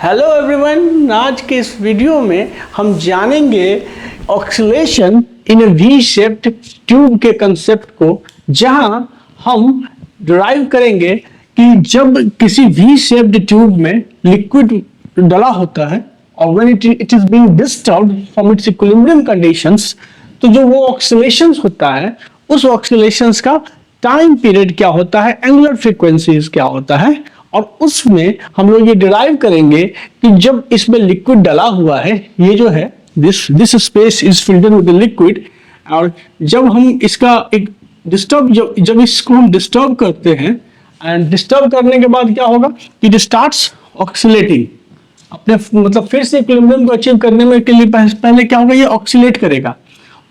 Hello everyone, आज के इस वीडियो में हम जानेंगे ऑक्सीलेशन इन ए वी शेप्ड ट्यूब के कंसेप्ट को, जहां हम डिराइव करेंगे कि जब किसी वी शेप्ड ट्यूब में लिक्विड डला होता है और when it is being disturbed from its equilibrium conditions, तो जो वो ऑक्सीलेशंस होता है उस ऑक्सीलेशंस का टाइम पीरियड क्या होता है, एंगुलर फ्रीक्वेंसीज क्या होता है, और उसमें हम लोग ये डिराइव करेंगे कि जब इसमें लिक्विड डला हुआ है, ये जो है this space is filled with liquid, और जब हम इसका एक डिस्टर्ब जब इसको हम डिस्टर्ब करते हैं एंड डिस्टर्ब करने के बाद क्या होगा, इट स्टार्ट्स ऑक्सीलेटिंग अपने मतलब फिर से इक्विलिब्रियम को अचीव करने में के लिए पहले क्या होगा, ये ऑक्सीलेट करेगा,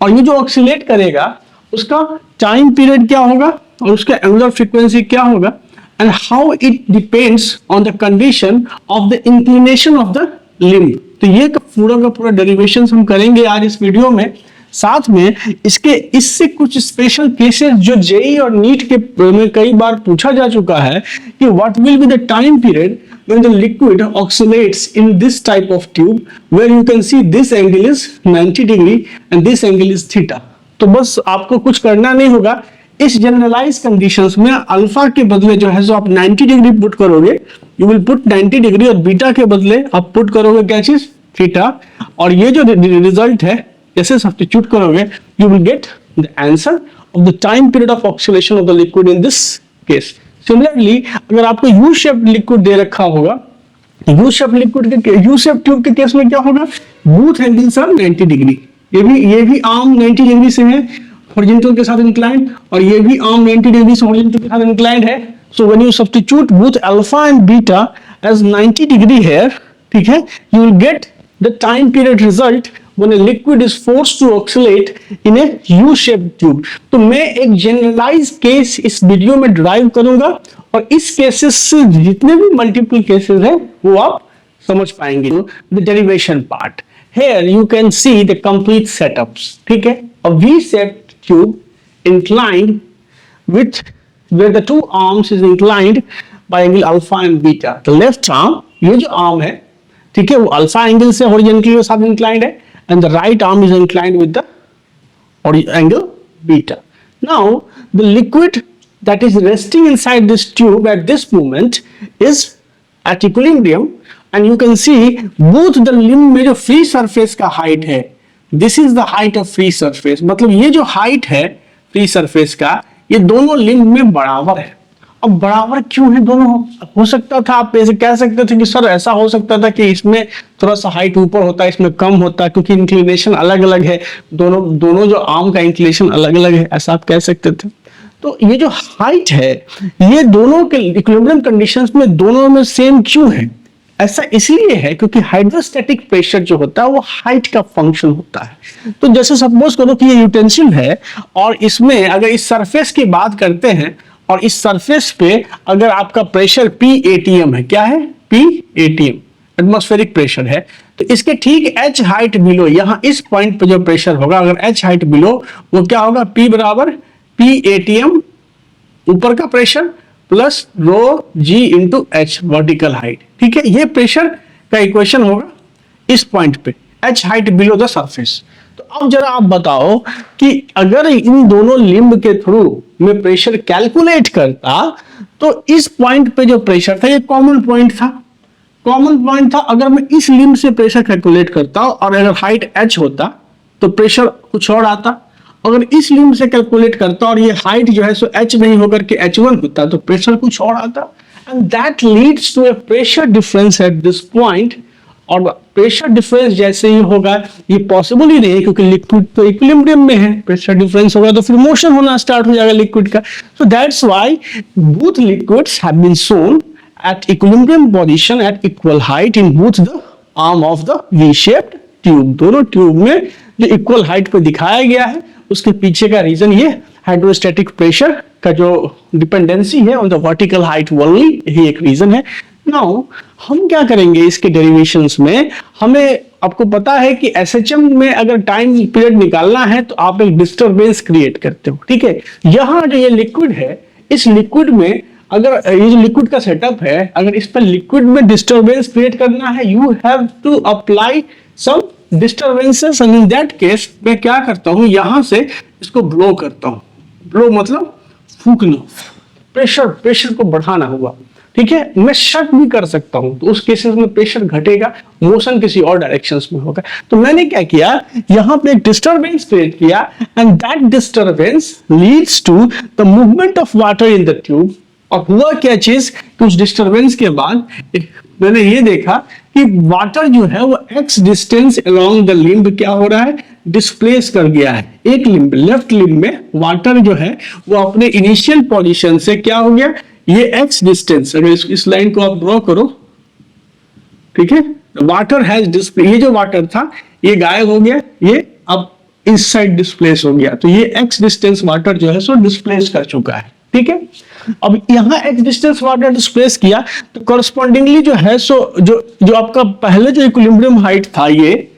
और ये जो ऑक्सीलेट करेगा उसका टाइम पीरियड क्या होगा और उसका एंगुलर फ्रीक्वेंसी क्या होगा, and how it depends on the condition of the inclination of the limb। तो ये पूरा का पूरा डेरिवेशंस हम करेंगे आज इस वीडियो में। साथ में इससे कुछ स्पेशल केसेस जो जेई और नीट के में कई बार पूछा जा चुका है कि what will be the time period when the liquid oscillates in this type of tube where you can see this angle is 90 degree and this angle is theta। तो बस आपको कुछ करना नहीं होगा, इस जनरलाइज कंडीशंस में अल्फा के बदले जो है सो आप 90 डिग्री पुट करोगे, यू विल पुट 90 डिग्री, और बीटा के बदले आप पुट करोगे क्या चीज, थीटा, और ये जो रिजल्ट है जैसे सब्स्टिट्यूट करोगे you will get the answer of the time period of oscillation of the liquid in this case. Similarly अगर आपको यू शेप्ड लिक्विड दे रखा होगा, यू शेप्ड ट्यूब के केस में क्या होगा, बोथ एंगल्स आर 90 डिग्री, ये भी आर्म 90 डिग्री से है हॉरिजॉन्टल के साथ इंक्लाइंड, और ये भी आर्म 90 डिग्री से हॉरिजॉन्टल के साथ इंक्लाइंड है। So when you substitute both alpha and beta as 90 degree here, ठीक है, you will get the time period result when a liquid is forced to oscillate in a U shaped tube. तो मैं एक generalise case इस video में derive करूंगा, और इस केसेस से जितने भी मल्टीपल केसेस हैं वो आप समझ पाएंगे। The derivation part, here you can see the complete setups, ठीक है, a V-shaped tube inclined with where the two arms is inclined by angle alpha and beta। the left arm, ये जो arm है, ठीक है, वो alpha angle से horizontally के साथ inclined है, and the right arm is inclined with the angle beta। now the liquid that is resting inside this tube at this moment is at equilibrium, and you can see both the limb में जो free surface का height है, this is the height of free surface, मतलब ये जो height है free surface का, ये दोनों limb में बराबर है। अब बराबर क्यों है दोनों, हो सकता था आप ऐसे कह सकते थे कि सर ऐसा हो सकता था कि इसमें थोड़ा सा हाइट ऊपर होता है, इसमें कम होता है, क्योंकि इंक्लिनेशन अलग अलग है, दोनों जो आर्म का इंक्लिनेशन अलग अलग है, ऐसा आप कह सकते थे। तो ये जो हाइट है ये दोनों के इक्विलिब्रियम कंडीशंस में दोनों में सेम क्यों है, ऐसा इसलिए है क्योंकि हाइड्रोस्टैटिक प्रेशर जो होता है वो हाइट का फंक्शन होता है। तो जैसे सपोज करो कि ये यूटेंसिल है, और इसमें अगर इस सरफेस की बात करते हैं, और इस सरफेस पे अगर आपका प्रेशर PATM है, क्या है, PATM एटमॉस्फेरिक प्रेशर है, तो इसके ठीक H हाइट बिलो, यहाँ इस पॉइंट पे जो प्रेशर होगा अगर H हाइट बिलो, वो क्या होगा, P बराबर PATM ऊपर का प्रेशर प्लस रो G into H vertical height, ठीक है, ये प्रेशर का इक्वेशन होगा इस पॉइंट पे, H height below the surface. तो अब जरा आप बताओ कि अगर इन दोनों लिम्ब के थ्रू में प्रेशर कैलकुलेट करता, तो इस पॉइंट पे जो प्रेशर था ये कॉमन पॉइंट था, अगर मैं इस लिम्ब से प्रेशर कैलकुलेट करता और अगर हाइट H होता तो प्रेशर कुछ और आता, अगर इस लिम्ब से कैलकुलेट करता और ये हाइट जो है सो H नहीं होकर के H1 होता तो प्रेशर कुछ और आता, and that leads to a pressure difference at this point. और प्रेशर डिफरेंस जैसे ही होगा ये पॉसिबल ही नहीं है, क्योंकि लिक्विड तो इक्विलिब्रियम में है, प्रेशर डिफरेंस होगा तो फिर मोशन होना स्टार्ट हो जाएगा लिक्विड का। So that's why both liquids have been shown at equilibrium position at equal height in both the arm of the V shaped tube. दोनों ट्यूब में जो इक्वल हाइट पे दिखाया गया है उसके पीछे का रीजन ये हाइड्रोस्टैटिक प्रेशर का जो डिपेंडेंसी है on the vertical height only, यही एक रीजन है। नाउ हम क्या करेंगे इसके डेरिवेशंस में, हमें आपको पता है कि एसएचएम में अगर टाइम पीरियड निकालना है तो आप एक डिस्टरबेंस क्रिएट करते हो, ठीक है। यहाँ जो ये लिक्विड है, इस लिक्विड में अगर ये जो लिक्विड का सेटअप है, अगर इस पर लिक्विड में डिस्टर्बेंस क्रिएट करना है, you have to apply some disturbances, and in that case मैं क्या करता हूं, यहां से इसको ब्लो करता हूं। ब्लो मतलब फूकना, प्रेशर को बढ़ाना होगा, ठीक है। मैं शट भी कर सकता हूं, तो उस केसेस में प्रेशर घटेगा, मोशन किसी और डायरेक्शंस में होगा। तो मैंने क्या किया, यहां पे एक डिस्टर्बेंस क्रिएट किया, and that disturbance leads to the movement of water in the tube. और हुआ क्या चीज कि उस डिस्टर्बेंस के बाद मैंने ये देखा कि वाटर जो है वो x distance along the limb क्या हो रहा है, डिस्प्लेस कर गया है। एक लिम्ब, लेफ्ट लिम्ब में वाटर जो है वो अपने इनिशियल पोजीशन से क्या हो गया, ये एक्स डिस्टेंस, अगर इस लाइन को आप ड्रॉ करो, ठीक है, वाटर हैज डिस्प्ले, ये जो वाटर था ये गायब हो गया, ये अब इस साइड डिस्प्लेस हो गया। तो ये एक्स डिस्टेंस वाटर जो है सो डिस्प्लेस कर चुका है, ठीक है। अब यहां एक्स डिस्टेंस वाटर डिस्प्लेस किया, तो कॉरस्पॉन्डिंगली जो है सो जो आपका पहले जो इक्विलिब्रियम हाइट था, ये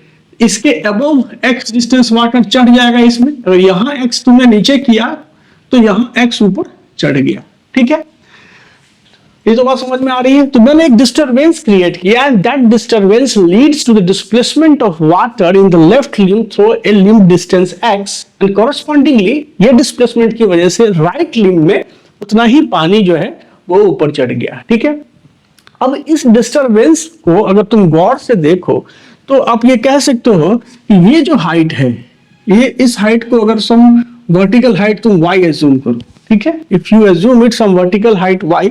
इसके अबव एक्स डिस्टेंस वाटर चढ़ जाएगा इसमें। अगर यहां एक्स तुमने नीचे किया तो यहां एक्स ऊपर चढ़ गया, ठीक है। ये तो बात समझ में आ रही है। तो मैंने एक डिस्टर्बेंस क्रिएट किया, and that disturbance leads to the displacement of water in the left limb through a limb distance x, and correspondingly ये डिस्प्लेसमेंट की वजह से राइट लिम्ब में उतना ही पानी जो है वो ऊपर चढ़ गया, ठीक है। अब इस डिस्टर्बेंस को अगर तुम गौर से देखो तो आप ये कह सकते हो कि ये जो हाइट है, ये इस हाइट को अगर सम वर्टिकल हाइट तुम y एज्यूम करो, ठीक है, if you assume it some vertical height y,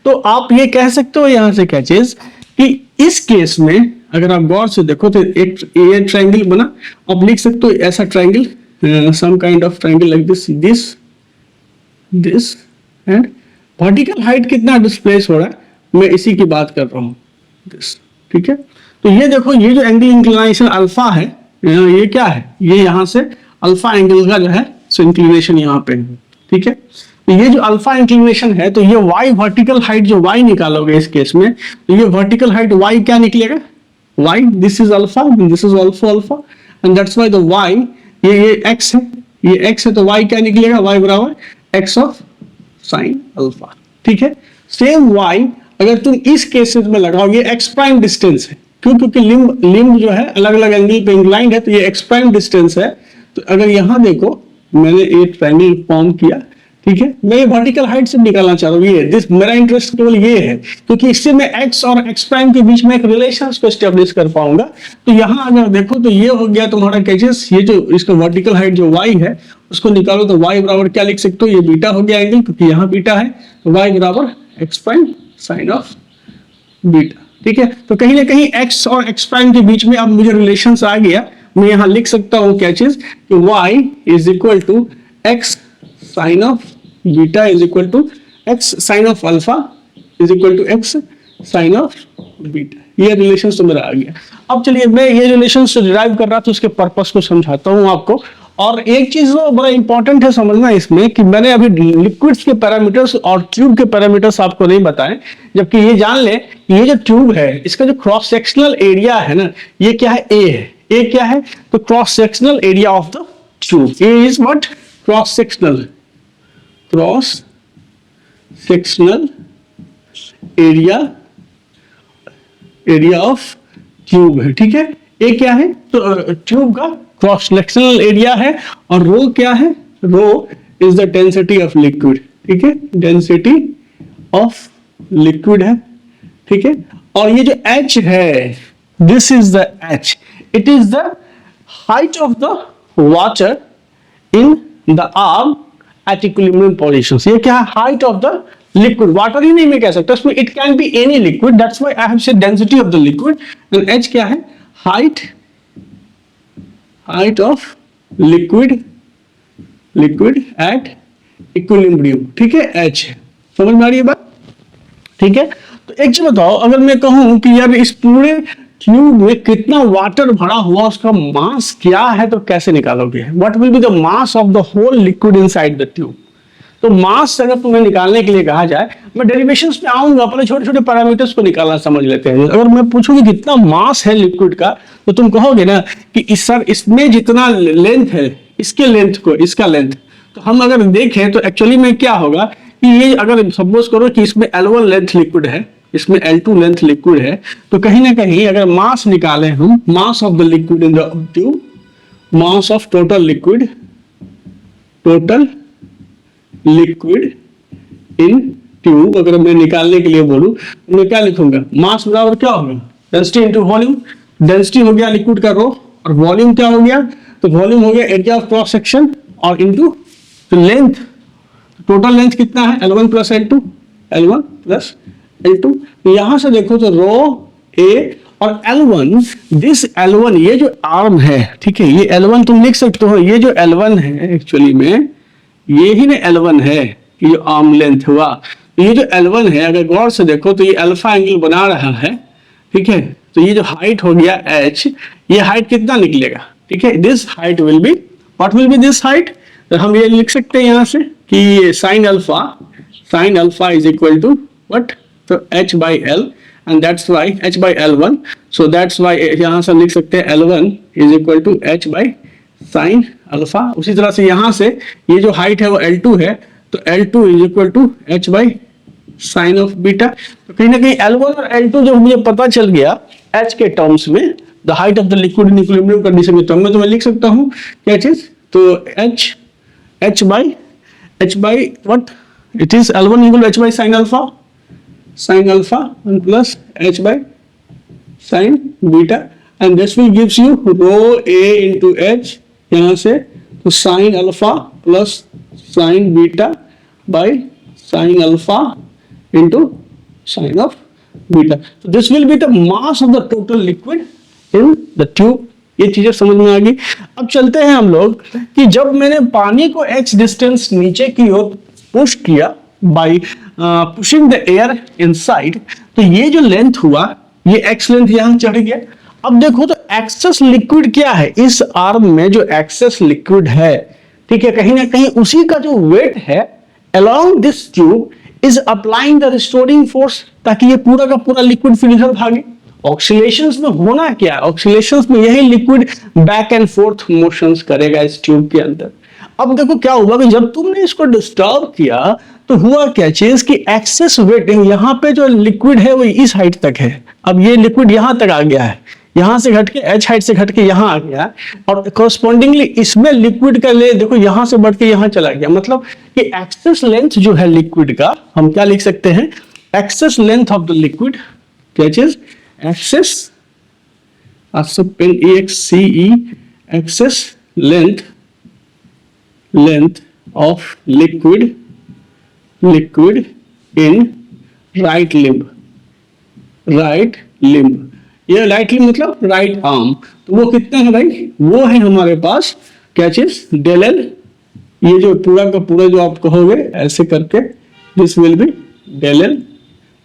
तो आप ये कह सकते हो यहां से क्या चीज कि इस केस में अगर आप गौर से देखो तो एक ये ट्रायंगल बना, आप लिख सकते हो ऐसा triangle, some kind of triangle like this and vertical height कितना डिस्प्लेस हो रहा है, मैं इसी की बात कर रहा हूं, दिस, ठीक है। तो ये देखो, ये जो एंगल इंक्लिनेशन अल्फा है, ये क्या है, ये यहां से अल्फा एंगल का जो है सो इंक्लिनेशन यहां पे है, ठीक है। तो ये जो अल्फा इंक्लिनेशन है, तो ये y वर्टिकल हाइट जो y निकालोगे इस केस में, तो ये वर्टिकल हाइट y क्या निकलेगा, y, this is alpha, this is also alpha, and that's why the y, ये x है, ये x है, तो y क्या निकलेगा, y बराबर x ऑफ साइन अल्फा, ठीक है। सेम y अगर तुम इस केसेस में लगाओ, ये x प्राइम डिस्टेंस है, क्यों, क्योंकि लिम्ब जो है अलग अलग एंगल पे इंक्लाइंड है, तो ये x प्राइम डिस्टेंस है। तो अगर यहां देखो मैंने एक ट्रायंगल फॉर्म किया, ठीक है, मैं ये वर्टिकल हाइट से निकालना चाह रहा हूँ, ये दिस मेरा इंटरेस्ट केवल ये है, क्योंकि इससे मैं x और x प्राइम के बीच में एक रिलेशंस को एस्टेब्लिश कर पाऊंगा। तो यहाँ अगर देखो तो ये हो गया तुम्हारा कैचेस, ये जो इसका वर्टिकल हाइट जो y है उसको निकालो, तो y बराबर क्या लिख सकते हो, ये बीटा हो गया एंगल, क्योंकि यहाँ बीटा है, तो y बराबर x prime sine of beta, ठीक है। तो कहीं ना कहीं x और x प्राइम के बीच में अब मुझे रिलेशंस आ गया, मैं यहाँ लिख सकता हूँ क्या चीज कि y is equal to x sine of beta is equal to x sine of alpha is equal to x sine of beta. ये रिलेशन तो मेरा आ गया। अब चलिए मैं ये रिलेशन से डिराइव कर रहा था, उसके पर्पस को समझाता हूँ आपको। और एक चीज वो बड़ा इंपॉर्टेंट है समझना इसमें कि मैंने अभी लिक्विड्स के पैरामीटर्स और ट्यूब के पैरामीटर्स आपको नहीं बताए, जबकि ये जान ले ये जो ट्यूब है इसका जो क्रॉस सेक्शनल एरिया है ना, ये क्या है, ए है। ए क्या है, तो cross sectional area of the tube, A is what, cross sectional area of tube है, ठीक है। ए क्या है, तो ट्यूब का क्रॉस सेक्शनल एरिया है, और रो क्या है, rho is the density of liquid, ठीक है, डेंसिटी ऑफ लिक्विड है, ठीक है। और ये जो h है, this is the h, it is the height of the water in the arm at equilibrium positions. ये क्या है, height of the liquid, water ही नहीं मैं कह सकता, इसमें it can be any liquid, that's why I have said density of the liquid, and h क्या है, height of liquid at equilibrium, ठीक है, h। समझ में आ रही है बात, ठीक है। तो एक चीज बताओ, अगर मैं कहूं कि यार इस पूरे ट्यूब में कितना वाटर भरा हुआ, उसका मास क्या है, तो कैसे निकालोगे, what will be the mass of the whole liquid inside the tube. तो मास अगर तुम्हें निकालने के लिए कहा जाए, मैं डेरिवेशंस पे आऊंगा, पहले छोटे छोटे पैरामीटर्स को निकालना समझ लेते हैं। अगर मैं पूछूंगी कितना मास है लिक्विड का, तो तुम कहोगे ना कि इसमें जितना लेंथ है, इसके लेंथ को इसका लेंथ, तो हम अगर देखें तो एक्चुअली में क्या होगा कि ये अगर सपोज करो कि इसमें L1 लेंथ लिक्विड है, इसमें L2 लेंथ लिक्विड है, तो कहीं ना कहीं अगर मास निकाले हम, मास of the liquid in the tube, mass of total liquid in tube, अगर मैं निकालने के लिए बोलूं तो मैं क्या लिखूंगा, मास बराबर क्या होगा, डेंसिटी इंटू वॉल्यूम। डेंसिटी हो गया लिक्विड का रो, और वॉल्यूम क्या हो गया, तो वॉल्यूम हो गया एरिया ऑफ क्रॉस सेक्शन, और इंटू लेंथ, टोटल लेंथ कितना है, L1 plus L2, L1 plus L2। यहां से देखो तो रो ए और L1, दिस L1 ये जो आर्म है, ठीक है, ये L1 तुम लिख सकते हो, ये जो L1 है एक्चुअली में ये ही ना L1 है, ये जो आर्म लेंथ हुआ, ये जो L1 है अगर गौर से देखो तो ये अल्फा एंगल बना रहा है, ठीक है, तो ये जो हाइट हो गया h, ये हाइट कितना निकलेगा, ठीक है, this height will be, what will be this height, तो हम ये लिख सकते हैं यहां से कि sine alpha is equal to what, तो h by l, and that's why h by l1, so that's why यहां से लिख सकते हैं L1 is equal to h by sin alpha. उसी तरह से यहां से ये जो हाइट है वो L2 है, तो L2 is equal to h by sin of beta. तो कहीं ना कहीं L1 और L2 जब मुझे पता चल गया h के टर्म्स में, the height of the liquid in equilibrium condition के टर्म में, तो मैं लिख सकता हूं क्या चीज, तो h by what it is, L1 equal to h by sin alpha and plus h by sin beta, and this will gives you rho a into h, यहाँ से तो sin alpha plus sin beta by sin alpha into sin of beta. So this will be the mass of the total liquid in the tube. ये चीजें समझ में आ गई। अब चलते हैं हम लोग कि जब मैंने पानी को h डिस्टेंस नीचे की ओर पुश किया bye pushing the air inside, तो ये जो लेंथ हुआ, ये x लेंथ यहां चढ़ गया। अब देखो तो एक्सेस लिक्विड क्या है, इस आर्म में जो एक्सेस लिक्विड है, ठीक है, कहीं ना कहीं उसी का जो वेट है along this tube is applying the restoring force, ताकि ये पूरा का पूरा लिक्विड फिर इधर भागे। ऑक्सीलेशंस में होना क्या है, ऑक्सीलेशंस में यही liquid back and fourth motions करेगा इस ट्यूब के अंदर। अब देखो क्या हुआ कि जब तुमने इसको डिस्टर्ब किया तो हुआ क्या चीज कि एक्सेस वेट, यहाँ पे जो लिक्विड है वो इस हाइट तक है, अब ये लिक्विड यहां तक आ गया है, यहां से घट के h हाइट से घट के यहां आ गया, और कोरस्पॉन्डिंगली इसमें लिक्विड का ले देखो यहां से बढ़ के यहां चला गया। मतलब कि एक्सेस लेंथ जो है लिक्विड का, हम क्या लिख सकते हैं, excess length of the liquid, क्या चीज, excess excess length of liquid in right limb, ये राइट लिम्ब मतलब राइट आर्म, तो वो कितना है भाई, वो है हमारे पास क्या चीज, डेल एल, ये जो पूरा का पूरा जो आप कहोगे ऐसे करके, this will be del L,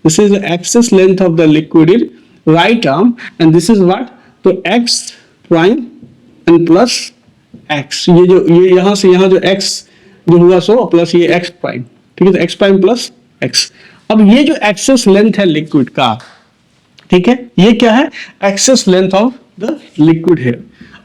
this is the excess length of the liquid in right arm, and this is what, तो x prime and plus x, ये जो ये यहां से यहां जो x जो हुआ सो प्लस ये x प्राइम, ठीक है, तो x प्राइम प्लस x। अब ये जो एक्सेस लेंथ है लिक्विड का, ठीक है, ये क्या है, access length of the liquid है।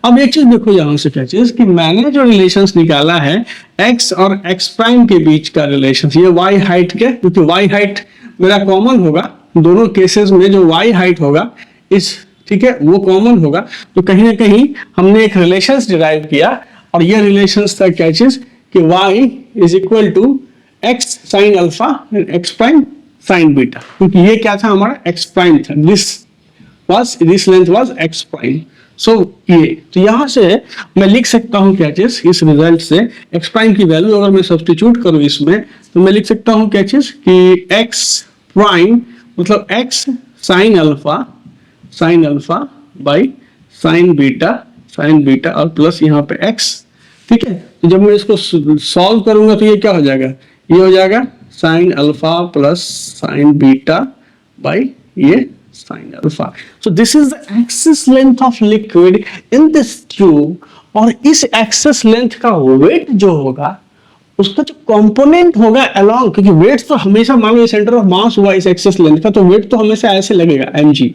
अब एक चीज देखो यहां से क्या चीज कि मैंने जो रिलेशंस निकाला है x और x प्राइम के बीच का रिलेशंस, ये y हाइट के, क्योंकि y हाइट मेरा कॉमन होगा दोनों केसेस में, जो y हाइट होगा इस, ठीक है, वो कॉमन होगा, तो कहीं ना कहीं हमने एक रिलेशंस डिराइव किया, और ये रिलेशंस था क्या चीज कि y is equal to x sine alpha and x prime sine beta, क्योंकि ये क्या था हमारा x प्राइम था, this length was x prime. So ये तो यहां से मैं लिख सकता हूं क्या चीज, इस रिजल्ट से x प्राइम की वैल्यू अगर मैं सब्स्टिट्यूट करूं इसमें, तो मैं लिख सकता हूं क्या चीज कि x प्राइम मतलब x sine alpha by sine beta और प्लस यहाँ पे x, ठीक है। तो जब मैं इसको सॉल्व करूंगा तो ये क्या हो जाएगा, ये हो जाएगा sine alpha plus sine beta by ये sine alpha. So this is the excess length of liquid in this tube, और इस एक्सेस लेंथ का वेट जो होगा उसका जो कंपोनेंट होगा अलोंग, क्योंकि वेट तो हमेशा मान लो सेंटर ऑफ मास हुआ इस एक्सेस लेंथ का, तो वेट तो हमेशा ऐसे लगेगा mg,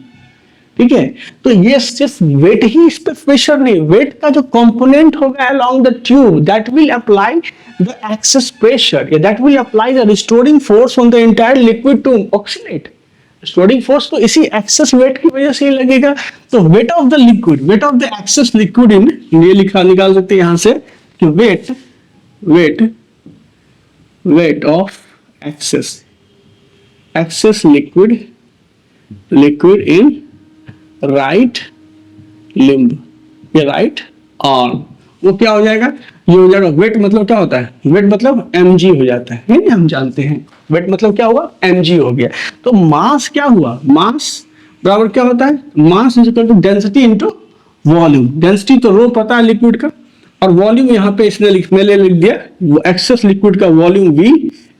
ठीक है। तो ये सिर्फ वेट ही इस पे प्रेशर नहीं, वेट का जो कंपोनेंट होगा along the tube that will apply the excess pressure या that will apply the restoring force on the entire liquid to ऑक्सीडेट। रिस्टोरिंग फोर्स तो इसी एक्सेस वेट की वजह से ही लगेगा। तो weight of the liquid, weight of the excess liquid in, ये लिखा निकाल सकते हैं यहां से कि weight of excess liquid in right limb या राइट आर्म, वो क्या हो जाएगा, ये हो जाएगा वेट मतलब क्या होता है, वेट मतलब mg हो जाता है नहीं, हम जानते हैं वेट मतलब क्या हुआ, mg हो गया। तो मास क्या हुआ, मास बराबर क्या होता है, mass is equal to density into volume. Density तो रो पता है लिक्विड का, और वॉल्यूम यहाँ पे इसने मैंने लिख दिया एक्सेस लिक्विड का वॉल्यूम v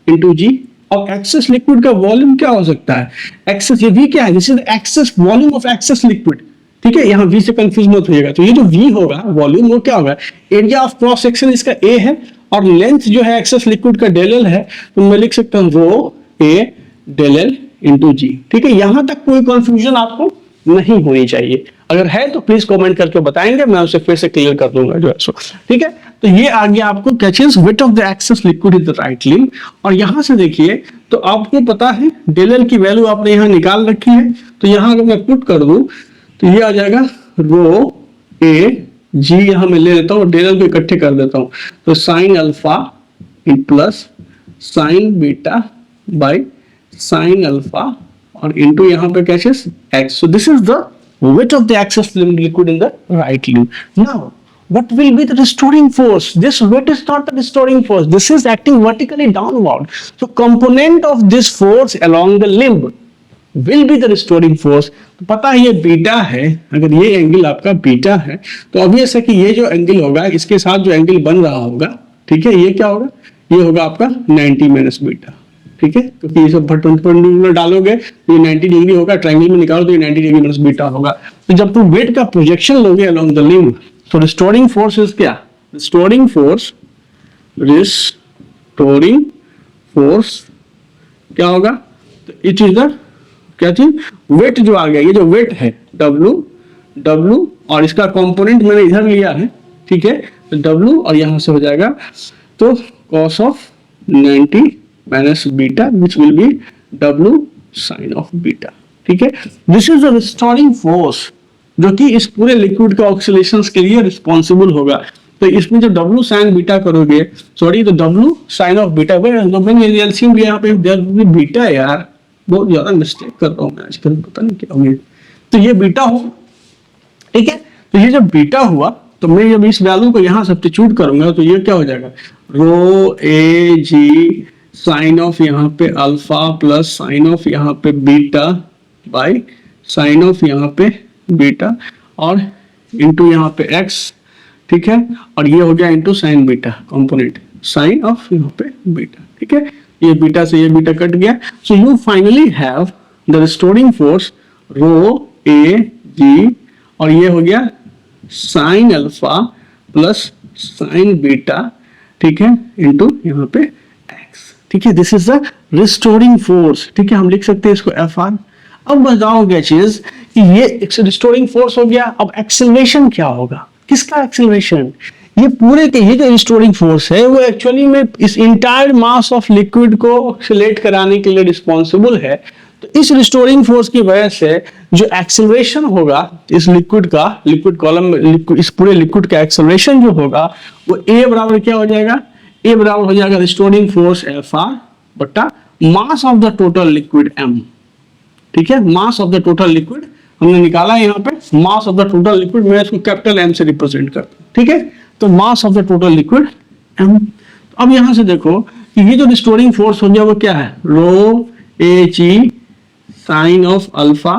इंटू जी। और एक्सेस लिक्विड का वॉल्यूम क्या हो सकता है, एक्सेस, ये v क्या है, this is excess volume of excess liquid, ठीक है। यहाँ v से कंफ्यूज मत होइएगा। तो ये जो v होगा वॉल्यूम, वो क्या होगा, एरिया ऑफ क्रॉस सेक्शन इसका a है, और लेंथ जो है एक्सेस लिक्विड का डेल एल है, तो मैं लिख सकता हूँ रो ए डेल एल इंटू जी, ठीक है। यहां तक कोई कंफ्यूजन आपको नहीं होनी चाहिए, अगर है तो प्लीज कमेंट करके बताएंगे, मैं उसे फिर से क्लियर कर दूंगा जो है सो, ठीक है। तो ये आ गया आपको क्या चीज, weight of the excess liquid in the right limb. और यहां से देखिए तो आपको पता है डेल एल की वैल्यू आपने यहाँ निकाल रखी है, तो यहां अगर मैं पुट कर दूं तो ये आ जाएगा रो ए जी, यहां मैं ले लेता हूँ डेल एल को इकट्ठे कर देता हूँ, तो sign alpha plus sine beta by sine alpha और इंटू यहाँ पे क्या चीज x. So this is the weight of the excess liquid in the right limb. Now, what will be the restoring force? This weight is not the restoring force. This is acting vertically downward. So, component of this force along the limb will be the restoring force. तो पता है ये beta है, अगर ये angle आपका beta है तो ऑब्वियस है कि ये जो एंगल होगा इसके साथ जो एंगल बन रहा होगा, ठीक है, ये क्या होगा, ये होगा आपका 90 माइनस बीटा, ठीक है, क्योंकि ये सब परपेंडिकुलर डालोगे तो ये 90 डिग्री होगा, ट्रायंगल में निकालो तो ये 90 डिग्री माइनस बीटा होगा। तो जब तुम वेट का प्रोजेक्शन लोगे अलोंग द लिम्ब, तो रिस्टोरिंग फोर्स इज क्या, रिस्टोरिंग फोर्स क्या होगा, तो इट इज द क्या चीज, वेट जो आ गया, ये जो वेट है W और इसका कंपोनेंट मैंने इधर लिया है, ठीक है, तो W और यहां से हो जाएगा तो cos of 90 minus beta which will be W sine of beta, ठीक है। This is the restoring force जो कि इस पूरे लिक्विड के ऑक्सीलेशंस के लिए रिस्पॉन्सिबल होगा। तो इसमें जब W साइन बीटा करोगे, सॉरी, तो W साइन ऑफ बीटा, मैंने एलसीएम लिया यहाँ पे बीटा, यार बहुत ज्यादा मिस्टेक कर रहा हूँ मैं आजकल, पता नहीं क्या हो गया। तो ये बीटा हो, ठीक है, तो ये जब बीटा हुआ तो मैं जब इस वैल्यू को यहाँ सब्स्टिट्यूट करूंगा तो ये क्या हो जाएगा, रो ए जी साइन ऑफ यहाँ पे अल्फा प्लस साइन ऑफ यहाँ पे बीटा बाई साइन ऑफ यहाँ पे बीटा और इंटू यहाँ पे एक्स, ठीक है, और ये हो गया into sine beta component sine of यहाँ पे बीटा, ठीक है, ये बीटा से ये बीटा कट गया। So you finally have the restoring force rho A g और ये हो गया sine alpha plus sine beta, ठीक है, इंटू यहाँ पे एक्स, ठीक है, this is the restoring force, ठीक है, हम लिख सकते हैं इसको एफ आर। अब बताओ क्या चीज कि ये रिस्टोरिंग फोर्स हो गया, अब एक्सेलरेशन क्या होगा, किसका एक्सेलरेशन, ये पूरे के, ये जो रिस्टोरिंग फोर्स है वो एक्चुअली में इस इंटायर मास ऑफ लिक्विड को एक्सेलरेट कराने के लिए रिस्पॉन्सिबल है। तो इस रिस्टोरिंग फोर्स की वजह से जो एक्सेलरेशन होगा इस लिक्विड का, लिक्विड कॉलम, इस पूरे लिक्विड का एक्सेलरेशन जो होगा वो ए बराबर क्या हो जाएगा, ए बराबर हो जाएगा रिस्टोरिंग फोर्स एफ आर बटा mass of the total liquid M, ठीक है, mass of the total liquid हमने निकाला है यहाँ पे, mass of the total liquid मैं इसको कैपिटल एम से रिप्रेजेंट करता हूँ, ठीक है, तो mass of the total liquid M. अब यहां से देखो कि ये जो रिस्टोरिंग फोर्स हो गया वो क्या है, rho A g sine of alpha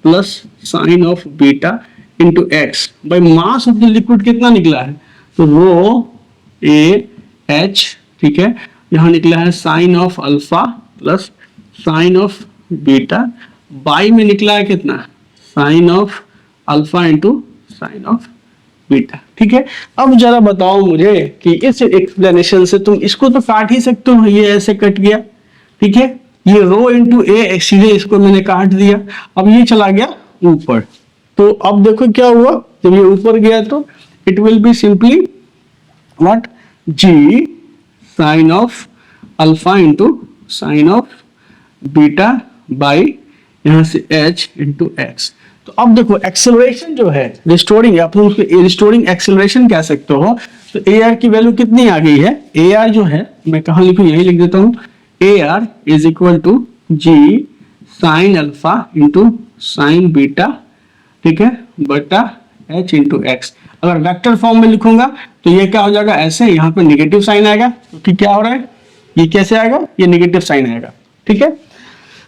plus sine of beta into x by mass of the liquid कितना निकला है, तो रो ए एच, ठीक है, यहां निकला है sine of alpha plus sine of beta by में निकला है कितना, sine of alpha into sine of beta, ठीक है। अब जरा बताओ मुझे कि इस एक्सप्लेनेशन से तुम इसको तो काट ही सकते हो, ये ऐसे कट गया, ठीक है, ये रो इंटू ए सीधे इसको मैंने काट दिया, अब ये चला गया ऊपर, तो अब देखो क्या हुआ, जब ये ऊपर गया तो it will be simply what, g sine of alpha into sine of beta by यहां से h इंटू एक्स। तो अब देखो एक्सेलरेशन जो है रिस्टोरिंग, आप उसको रिस्टोरिंग एक्सेलरेशन कह सकते हो। तो ए आर की वैल्यू कितनी आ गई है, ए आर जो है मैं कहाँ लिखूं, यही लिख देता हूं, a r is equal to g sine alpha into sine beta, ठीक है, बटा h इंटू एक्स। अगर वेक्टर फॉर्म में लिखूंगा तो ये क्या हो जाएगा, ऐसे यहाँ पे निगेटिव साइन आएगा, क्योंकि तो क्या हो रहा है, ये कैसे आएगा, ये निगेटिव साइन आएगा, ठीक है,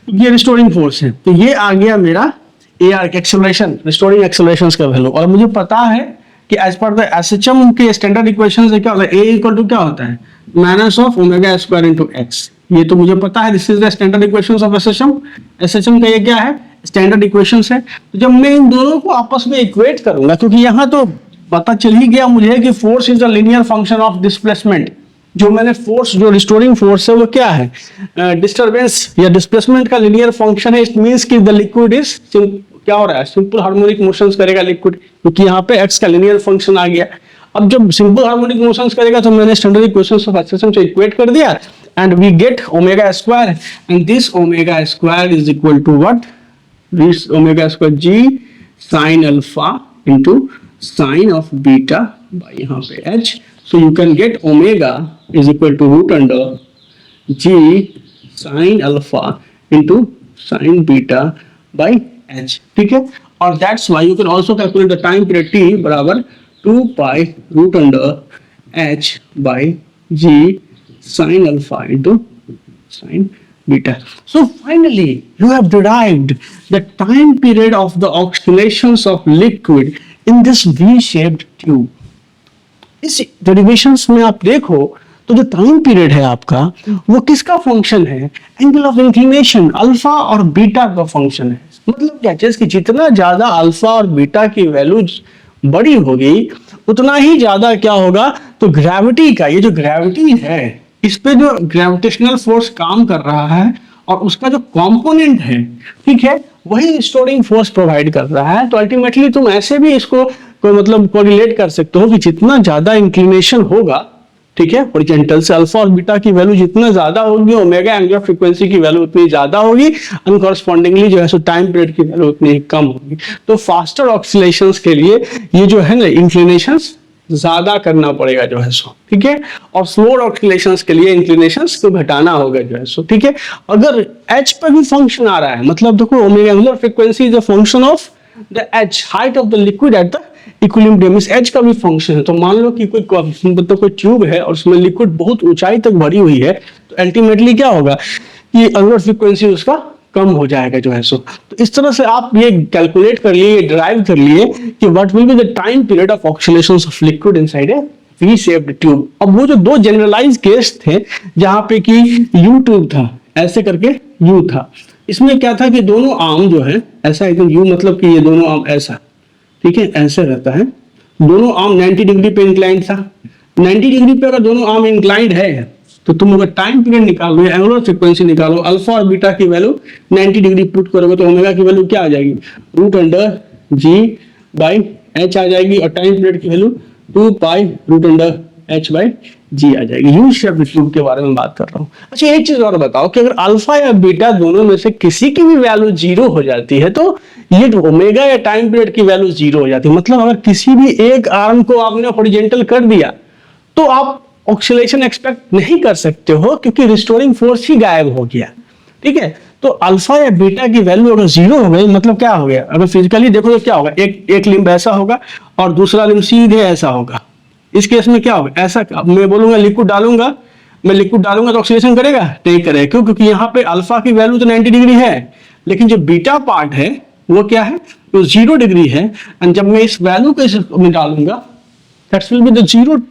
ये रिस्टोरिंग फोर्स है। तो ये आ गया मेरा A R acceleration, restoring acceleration का वैल्यू। और मुझे पता है कि एज पर द एसएचएम के स्टैंडर्ड इक्वेशन से क्या होता है, ए इक्वल टू क्या होता है, minus of omega square into x. ये तो मुझे पता है, this is the standard equations of SHM. SHM का ये क्या है, स्टैंडर्ड इक्वेशंस है। तो जब मैं इन दोनों को आपस में इक्वेट करूंगा, क्योंकि यहाँ तो पता चल ही गया मुझे कि force is a linear function of displacement. जो मैंने फोर्स, जो रिस्टोरिंग फोर्स है वो क्या है, डिस्टरबेंस या डिस्प्लेसमेंट का लीनियर फंक्शन है। इट मींस कि द लिक्विड इज, क्या हो रहा है, सिंपल हार्मोनिक मोशंस करेगा लिक्विड, क्योंकि यहाँ पे एक्स का लीनियर फंक्शन आ गया। अब जब सिंपल हार्मोनिक मोशंस करेगा तो मैंने स्टैंडर्ड इक्वेशंस ऑफ एसएचएम से इक्वेट कर दिया, and we get omega square, and this omega square is equal to what, this omega square g sine alpha into sine of beta by यहाँ पे h। so you can get omega is equal to root under g sin alpha into sin beta by h, ठीक है। और that's why you can also calculate the time period t बराबर 2 pi root under h by g sin alpha into sin beta. So finally you have derived the time period of the oscillations of liquid in this V-shaped tube. इस derivations में आप देखो तो जो time period है आपका वो किसका फंक्शन है, एंगल ऑफ इंक्लिनेशन अल्फा और बीटा का फंक्शन है। मतलब क्या, जैसे जितना ज्यादा अल्फा और बीटा की वैल्यू बड़ी होगी उतना ही ज्यादा क्या होगा, तो ग्रेविटी का, ये जो ग्रेविटी है इस पे जो ग्रेविटेशनल फोर्स काम कर रहा है और उसका जो कंपोनेंट है, ठीक है, वही रिस्टोरिंग फोर्स प्रोवाइड कर रहा है। तो अल्टीमेटली तुम ऐसे भी इसको कोई मतलब कोरिलेट कर सकते हो कि जितना ज्यादा इंक्लिनेशन होगा, ठीक है, हॉरिजॉन्टल से अल्फा और बीटा की वैल्यू जितना ज्यादा होगी, ओमेगा एंगुलर फ्रीक्वेंसी की वैल्यू उतनी ज्यादा होगी, एंड कॉरस्पॉन्डिंगली जो है सो टाइम पीरियड की वैल्यू उतनी कम होगी। तो फास्टर ऑक्सीलेशंस के लिए ये जो है ना इंक्लिनेशंस ज्यादा करना पड़ेगा जो है सो, ठीक है, और स्लोअर ऑक्सीलेशंस के लिए इंक्लिनेशंस को घटाना होगा जो है सो, ठीक है। अगर एच पर भी फंक्शन आ रहा है, मतलब देखो omega angular frequency is a function of the H, height of the liquid at the equilibrium, इस एच का भी फंक्शन है। तो मान लो कि कोई ट्यूब है और उसमें लिक्विड बहुत ऊंचाई तक भरी हुई है, तो अल्टीमेटली क्या होगा कि एंगुलर फ्रीक्वेंसी उसका कम हो जाएगा जो है सो। तो इस तरह से आप ये कैलकुलेट कर लिए, डिराइव कर लिए कि what will be the time period of oscillations of liquid inside a V shaped tube. अब वो जो दो जनरलाइज केस थे जहां पे कि यू ट्यूब था, ऐसे करके यू था, इसमें क्या था कि दोनों आर्म जो है ऐसा एकदम यू, मतलब कि ये दोनों आर्म ऐसा, ठीक है, ऐसे रहता है, दोनों आर्म 90 डिग्री पे इंक्लाइंड था। 90 डिग्री पे अगर दोनों आर्म इंक्लाइंड है तो तुम अगर टाइम पीरियड निकालो, एंगुलर फ्रीक्वेंसी निकालो, अल्फा और बीटा की वैल्यू 90 डिग्री पुट करोगे तो ओमेगा की वैल्यू क्या आ जाएगी, root under g by h आ जाएगी, और टाइम पीरियड की value 2 pi root under h by g आ जाएगी। यू शेप्ड ट्यूब के बारे में बात कर रहा हूँ। अच्छा एक चीज और बताओ कि अगर अल्फा या बीटा दोनों में से किसी की भी वैल्यू 0 हो जाती है तो ये ओमेगा या टाइम पीरियड की वैल्यू 0 हो जाती है। मतलब अगर किसी भी एक आर्म को आपने हॉरिजॉन्टल कर दिया तो आप ऑक्सीलेशन एक्सपेक्ट नहीं कर सकते हो, क्योंकि रिस्टोरिंग फोर्स ही गायब हो गया, ठीक है। तो अल्फा या बीटा की वैल्यू अगर 0 हो गई, मतलब क्या हो गया, अगर फिजिकली देखो तो क्या होगा, एक लिम्ब ऐसा होगा और दूसरा लिम्ब सीधे ऐसा होगा। इस केस में क्या होगा, ऐसा मैं बोलूंगा लिक्विड डालूंगा, मैं लिक्विड डालूंगा तो ऑक्सीलेशन करेगा, नहीं करेगा, क्यों, क्योंकि यहाँ पे अल्फा की वैल्यू तो 90 डिग्री है, लेकिन जो बीटा पार्ट है वो क्या है, वो 0 डिग्री है। एंड जब मैं इस वैल्यू को इसमें डालूंगा, that's will be the 0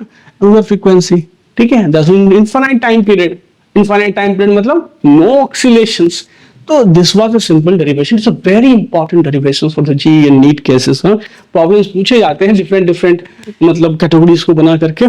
angular frequency, ठीक है, that's infinite time period. Infinite time period मतलब नो ऑक्सीलेशंस। तो this was a simple derivation, it's a very important derivation for the JEE and NEET cases. Problems पूछे जाते हैं different मतलब categories को बना करके।